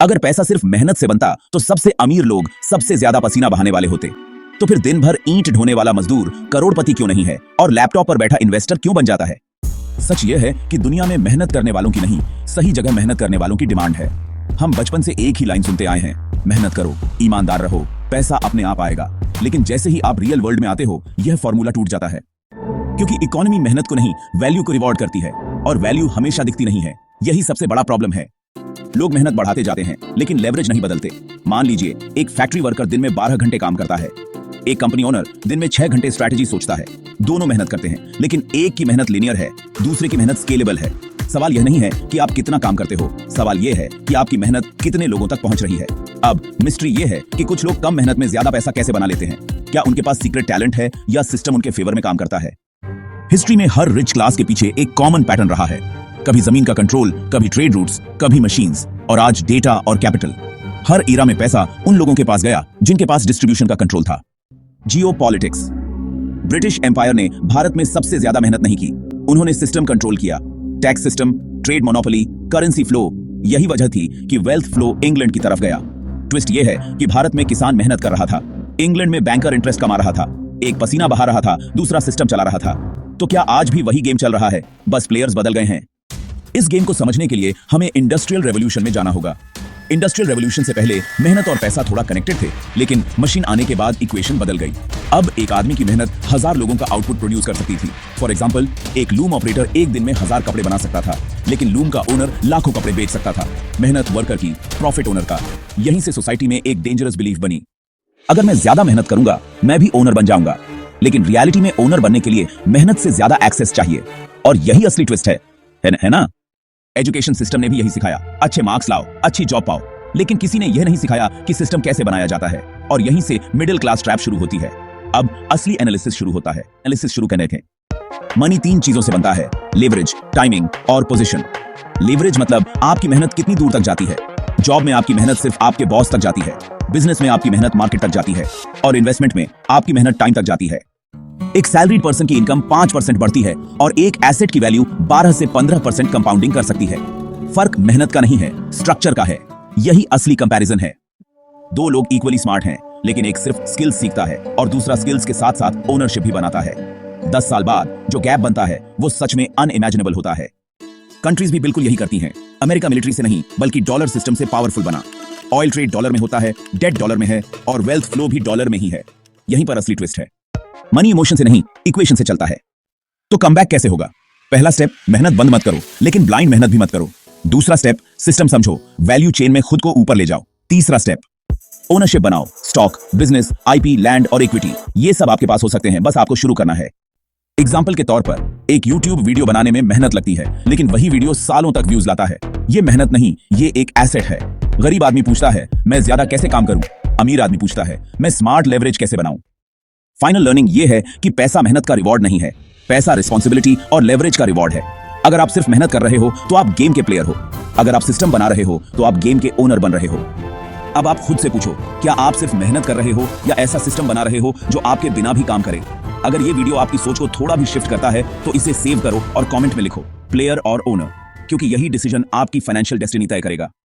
अगर पैसा सिर्फ मेहनत से बनता तो सबसे अमीर लोग सबसे ज्यादा पसीना बहाने वाले होते। तो फिर दिन भर ईंट ढोने वाला मजदूर करोड़पति क्यों नहीं है और लैपटॉप पर बैठा इन्वेस्टर क्यों बन जाता है? सच यह है कि दुनिया में मेहनत करने वालों की नहीं, सही जगह मेहनत करने वालों की डिमांड है। हम बचपन से एक ही लाइन सुनते आए हैं, मेहनत करो, ईमानदार रहो, पैसा अपने आप आएगा। लेकिन जैसे ही आप रियल वर्ल्ड में आते हो, यह फॉर्मूला टूट जाता है। क्योंकि इकोनॉमी मेहनत को नहीं, वैल्यू को रिवॉर्ड करती है और वैल्यू हमेशा दिखती नहीं है। यही सबसे बड़ा प्रॉब्लम है। लोग मेहनत बढ़ाते जाते हैं लेकिन लेवरेज नहीं बदलते। मान लीजिए एक फैक्ट्री वर्कर दिन में 12 घंटे काम करता है, एक कंपनी ओनर दिन में 6 घंटे स्ट्रैटेजी सोचता है। दोनों मेहनत करते हैं लेकिन एक की मेहनत लीनियर है, दूसरे की मेहनत स्केलेबल है। सवाल यह नहीं है कि आप कितना काम करते हो, सवाल यह है कि आपकी मेहनत कितने लोगों तक पहुंच रही है। अब मिस्ट्री यह है कि कुछ लोग कम मेहनत में ज्यादा पैसा कैसे बना लेते हैं। क्या उनके पास सीक्रेट टैलेंट है या सिस्टम उनके फेवर में काम करता है? हिस्ट्री में हर रिच क्लास के पीछे एक कॉमन पैटर्न रहा है। कभी जमीन का कंट्रोल, कभी ट्रेड रूट्स, कभी मशीन्स और आज डेटा और कैपिटल। हर ईरा में पैसा उन लोगों के पास गया जिनके पास डिस्ट्रीब्यूशन का कंट्रोल था। जियोपॉलिटिक्स। ब्रिटिश एम्पायर ने भारत में सबसे ज्यादा मेहनत नहीं की, उन्होंने सिस्टम कंट्रोल किया। Tax system, trade monopoly, currency flow. यही वजह थी कि वेल्थ फ्लो इंग्लैंड की तरफ गया। ट्विस्ट यह है कि भारत में किसान मेहनत कर रहा था, इंग्लैंड में बैंकर इंटरेस्ट कमा रहा था। एक पसीना बहा रहा था, दूसरा सिस्टम चला रहा था। तो क्या आज भी वही गेम चल रहा है, बस प्लेयर्स बदल गए हैं? इस गेम को समझने के लिए हमें इंडस्ट्रियल रेवोल्यूशन में जाना होगा। इंडस्ट्रियल रेवोल्यूशन से पहले मेहनत और पैसा थोड़ा कनेक्टेड थे, लेकिन मशीन आने के बाद इक्वेशन बदल गई। अब एक आदमी की मेहनत 1000 लोगों का आउटपुट प्रोड्यूस कर सकती थी। फॉर एग्जांपल, एक लूम ऑपरेटर एक दिन में 1000 कपड़े बना सकता था, लेकिन लूम का ओनर लाखों कपड़े बेच सकता था। मेहनत वर्कर की, प्रॉफिट ओनर का। यहीं से सोसाइटी में एक डेंजरस बिलीफ बनी, अगर मैं ज्यादा मेहनत करूंगा मैं भी ओनर बन जाऊंगा। लेकिन रियलिटी में ओनर बनने के लिए मेहनत से ज्यादा एक्सेस चाहिए, और यही असली ट्विस्ट है ना? एजुकेशन सिस्टम ने भी यही सिखाया, अच्छे मार्क्स लाओ, अच्छी जॉब पाओ। लेकिन किसी ने यह नहीं सिखाया कि सिस्टम कैसे बनाया जाता है, और यहीं से मिडिल क्लास ट्रैप शुरू होती है। अब असली एनालिसिस शुरू होता है। एनालिसिस शुरू करने थे। मनी 3 चीजों से बनता है, लेवरेज, टाइमिंग और पोजीशन। लेवरेज मतलब आपकी मेहनत कितनी दूर तक जाती है। जॉब में आपकी मेहनत सिर्फ आपके बॉस तक जाती है, बिजनेस में आपकी मेहनत मार्केट तक जाती है, और इन्वेस्टमेंट में आपकी मेहनत टाइम तक जाती है। एक सैलरीड पर्सन की इनकम 5% बढ़ती है और एक एसेट की वैल्यू 12 से 15% कंपाउंडिंग कर सकती है। फर्क मेहनत का नहीं है, स्ट्रक्चर का है। यही असली कंपैरिजन है। 2 लोग इक्वली स्मार्ट हैं, लेकिन एक सिर्फ स्किल्स सीखता है और दूसरा स्किल्स के साथ साथ ओनरशिप भी बनाता है। 10 साल बाद जो गैप बनता है वो सच में अनइमेजिनेबल होता है। कंट्रीज भी बिल्कुल यही करती हैं। अमेरिका मिलिट्री से नहीं बल्कि डॉलर सिस्टम से पावरफुल बना। ऑयल ट्रेड डॉलर में होता है, डेट डॉलर में है, और वेल्थ फ्लो भी डॉलर में ही है। यहीं पर असली ट्विस्ट है। मनी इमोशन से नहीं, इक्वेशन से चलता है। तो कमबैक कैसे होगा? पहला स्टेप, मेहनत बंद मत करो, लेकिन ब्लाइंड मेहनत भी मत करो। दूसरा स्टेप, सिस्टम समझो, वैल्यू चेन में खुद को ऊपर ले जाओ। तीसरा स्टेप, ओनरशिप बनाओ, स्टॉक, बिजनेस, आईपी, लैंड और इक्विटी। ये सब आपके पास हो सकते हैं, बस आपको शुरू करना है। एग्जाम्पल के तौर पर, एक YouTube वीडियो बनाने में मेहनत लगती है, लेकिन वही वीडियो सालों तक व्यूज लाता है। ये मेहनत नहीं, ये एक एसेट है। गरीब आदमी पूछता है, मैं ज्यादा कैसे काम करूं? अमीर आदमी पूछता है, मैं स्मार्ट लेवरेज कैसे बनाऊं? फाइनल लर्निंग ये है कि पैसा मेहनत का रिवॉर्ड नहीं है, पैसा रिस्पॉन्सिबिलिटी और लेवरेज का रिवॉर्ड है। अगर आप सिर्फ मेहनत कर रहे हो तो आप गेम के प्लेयर हो, अगर आप सिस्टम बना रहे हो तो आप गेम के ओनर बन रहे हो। अब आप खुद से पूछो, क्या आप सिर्फ मेहनत कर रहे हो या ऐसा सिस्टम बना रहे हो जो आपके बिना भी काम करे? अगर ये वीडियो आपकी सोच को थोड़ा भी शिफ्ट करता है तो इसे सेव करो और कमेंट में लिखो, प्लेयर और ओनर, क्योंकि यही डिसीजन आपकी फाइनेंशियल डेस्टिनी तय करेगा।